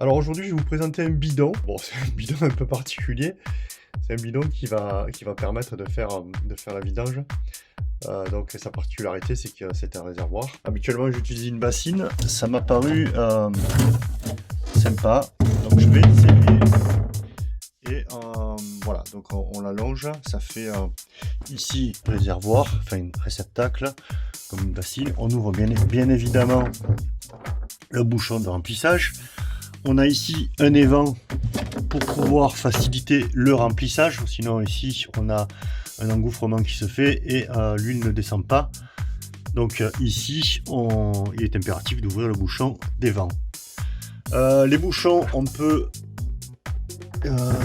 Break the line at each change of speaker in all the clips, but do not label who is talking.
Alors aujourd'hui, je vais vous présenter un bidon. Bon, c'est un bidon un peu particulier. C'est un bidon qui va permettre de faire la vidange. Donc sa particularité, c'est que c'est un réservoir. Habituellement, j'utilise une bassine. Ça m'a paru sympa. Donc je vais essayer. Et voilà, donc on l'allonge. Ça fait ici réservoir, enfin un réceptacle, comme une bassine. On ouvre bien évidemment le bouchon de remplissage. On a ici un évent pour pouvoir faciliter le remplissage. Sinon ici on a un engouffrement qui se fait et l'huile ne descend pas. Donc ici il est impératif d'ouvrir le bouchon d'évent. Les bouchons, on peut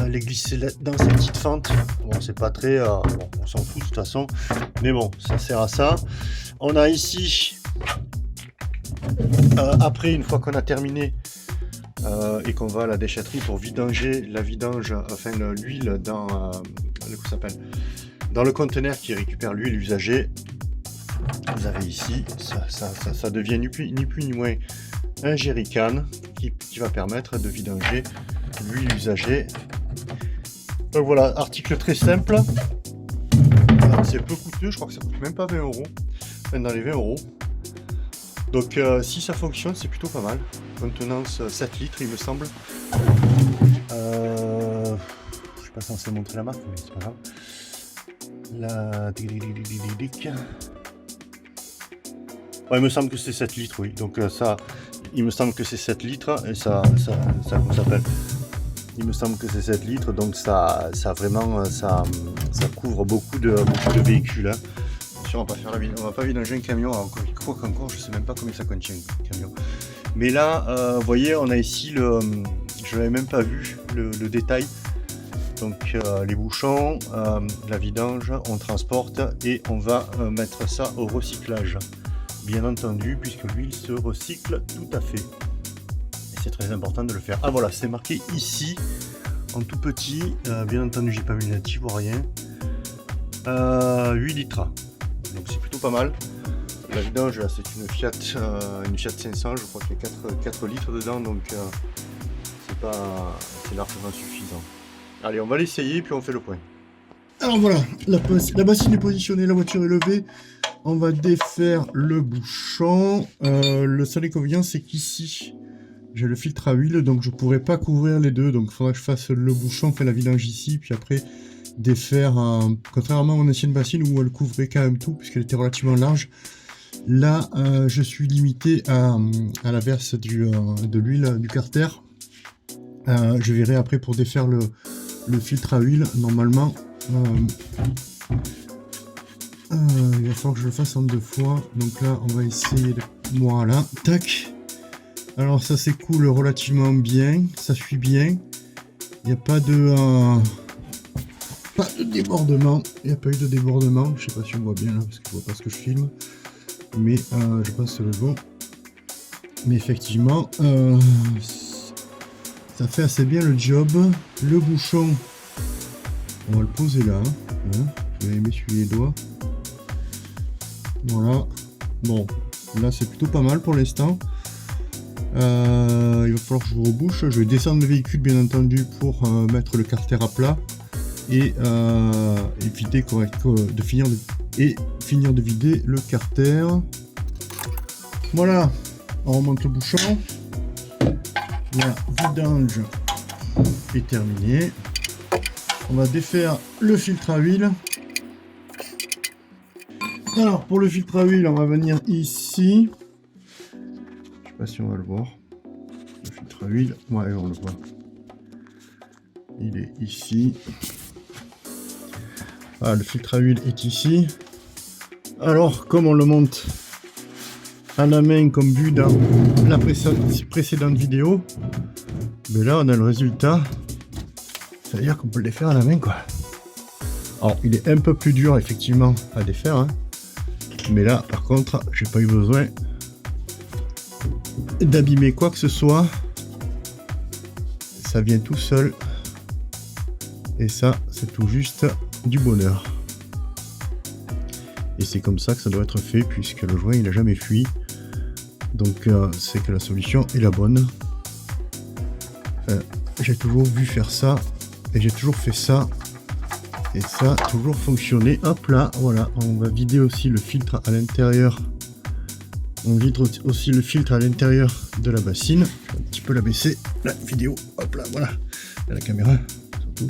les glisser dans ces petites fentes. Bon, c'est pas très... bon, on s'en fout de toute façon. Mais bon, ça sert à ça. On a ici... après, une fois qu'on a terminé... et qu'on va à la déchetterie pour vidanger l'huile dans le conteneur qui récupère l'huile usagée. Vous avez ici, ça devient ni plus ni moins un jerrycan qui va permettre de vidanger l'huile usagée. Donc voilà, article très simple. C'est peu coûteux, je crois que ça coûte même pas 20 €, enfin dans les 20 €. Donc si ça fonctionne, c'est plutôt pas mal. Contenance 7 litres, il me semble. Je suis pas censé montrer la marque, mais c'est pas grave. Ouais, il me semble que c'est 7 litres, oui. Donc ça, il me semble que c'est 7 litres et ça comment ça s'appelle? Il me semble que c'est 7 litres, donc ça vraiment, ça couvre beaucoup de véhicules. Hein. On va pas vidanger un camion, encore je sais même pas combien ça contient un camion. Mais là, vous voyez, on a ici je l'avais même pas vu le détail. Donc les bouchons, la vidange, on transporte et on va mettre ça au recyclage. Bien entendu, puisque l'huile se recycle tout à fait. Et c'est très important de le faire. Ah voilà, c'est marqué ici, en tout petit. Bien entendu, j'ai pas mis natif ou rien. 8 litres. Donc c'est plutôt pas mal. La vidange, c'est une Fiat 500, je crois qu'il y a 4 litres dedans, donc c'est largement suffisant. Allez, on va l'essayer, puis on fait le point. Alors voilà, la bassine est positionnée, la voiture est levée. On va défaire le bouchon. Le seul inconvénient, c'est qu'ici, j'ai le filtre à huile, donc je pourrais pas couvrir les deux. Donc il faudra que je fasse le bouchon, faire la vidange ici, puis après défaire, contrairement à mon ancienne bassine où elle couvrait quand même tout, puisqu'elle était relativement large. Là, je suis limité à la verse de l'huile du carter. Je verrai après pour défaire le filtre à huile. Normalement, il va falloir que je le fasse en 2 fois. Donc là, on va essayer de... Voilà, tac. Alors ça s'écoule relativement bien. Ça suit bien. Il n'y a pas de débordement. Il n'y a pas eu de débordement. Je sais pas si on voit bien là, parce que je vois pas ce que je filme. Mais je pense que c'est bon. Mais effectivement, ça fait assez bien le job. Le bouchon, on va le poser là. Hein. Je vais m'essuyer les doigts. Voilà. Bon, là c'est plutôt pas mal pour l'instant. Il va falloir que je rebouche. Je vais descendre le véhicule bien entendu pour mettre le carter à plat et éviter de finir de vider le carter. Voilà, on remonte le bouchon. La vidange est terminée. On va défaire le filtre à huile. Alors pour le filtre à huile, on va venir ici. Je sais pas si on va le voir. Le filtre à huile, ouais, on le voit. Il est ici. Ah, le filtre à huile est ici. Alors, comme on le monte à la main, comme vu dans la précédente vidéo, mais là, on a le résultat. C'est-à-dire qu'on peut le défaire à la main, quoi. Alors, il est un peu plus dur, effectivement, à défaire. Hein. Mais là, par contre, j'ai pas eu besoin d'abîmer quoi que ce soit. Ça vient tout seul. Et ça, c'est tout juste du bonheur. Et c'est comme ça que ça doit être fait, puisque le joint il n'a jamais fui. Donc c'est que la solution est la bonne. j'ai toujours vu faire ça, et j'ai toujours fait ça, et ça a toujours fonctionné. Hop là, voilà, on va vider aussi le filtre à l'intérieur. On vide aussi le filtre à l'intérieur de la bassine. Je vais un petit peu la baisser, la vidéo. Hop là, voilà. Et la caméra, surtout.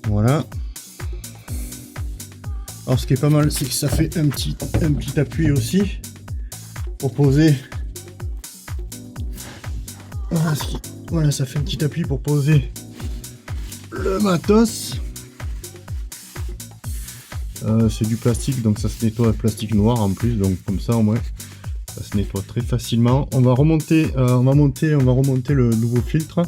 Voilà. Alors, ce qui est pas mal, c'est que ça fait un petit appui aussi pour poser. Voilà, ça fait un petit appui pour poser le matos. C'est du plastique, donc ça se nettoie, plastique noir en plus, donc comme ça au moins ça se nettoie très facilement. On va remonter le nouveau filtre,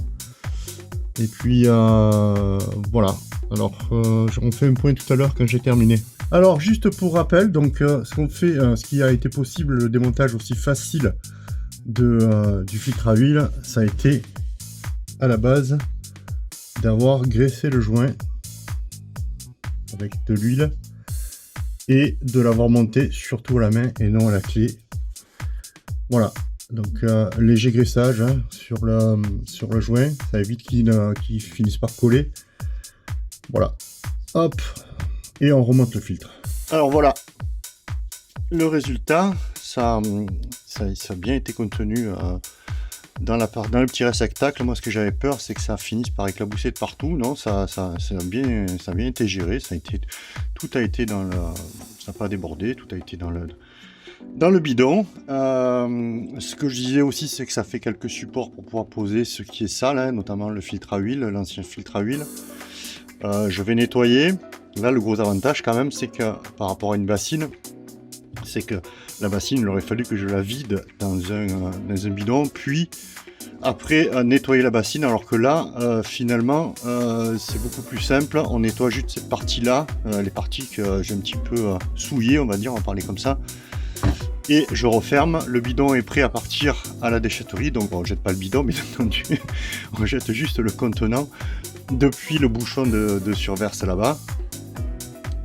et puis voilà. Alors on fait un point tout à l'heure quand j'ai terminé. Alors juste pour rappel, donc ce qui a été possible, le démontage aussi facile du filtre à huile, ça a été à la base d'avoir graissé le joint avec de l'huile et de l'avoir monté surtout à la main et non à la clé. Voilà, donc léger graissage hein, sur le joint, ça évite qu'il finisse par coller. Voilà, hop, et on remonte le filtre. Alors voilà, le résultat, ça a bien été contenu dans le petit réceptacle. Moi, ce que j'avais peur, c'est que ça finisse par éclabousser de partout. Non, ça a bien été géré. Tout a été dans ça n'a pas débordé. Tout a été dans le bidon. Ce que je disais aussi, c'est que ça fait quelques supports pour pouvoir poser ce qui est sale, hein, notamment le filtre à huile, l'ancien filtre à huile. Je vais nettoyer. Là, le gros avantage quand même, c'est que par rapport à une bassine, c'est que la bassine, il aurait fallu que je la vide dans un bidon, puis après nettoyer la bassine, alors que là, finalement, c'est beaucoup plus simple. On nettoie juste cette partie-là, les parties que j'ai un petit peu souillées, on va dire, on va parler comme ça. Et je referme, le bidon est prêt à partir à la déchetterie, donc on ne jette pas le bidon, bien entendu, on jette juste le contenant depuis le bouchon de surverse là-bas.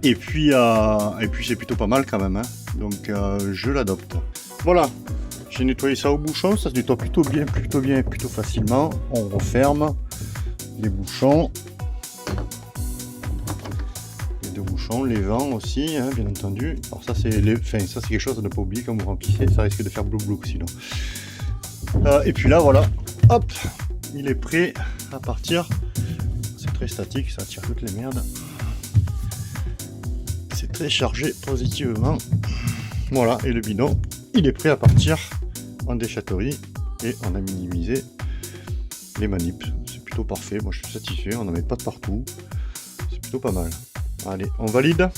Et puis c'est plutôt pas mal quand même, hein. Donc je l'adopte. Voilà, j'ai nettoyé ça au bouchon, ça se nettoie plutôt bien, plutôt facilement. On referme les bouchons. Les deux bouchons, les vents aussi, hein, bien entendu. Alors ça c'est quelque chose à ne pas oublier quand vous remplissez, ça risque de faire blou-blou sinon. Et puis là voilà, hop, il est prêt à partir. C'est très statique, ça attire toutes les merdes. C'est très chargé positivement. Voilà, et le bidon, il est prêt à partir en déchetterie et on a minimisé les manips. C'est plutôt parfait, moi je suis satisfait, on n'en met pas de partout. C'est plutôt pas mal. Allez, on valide.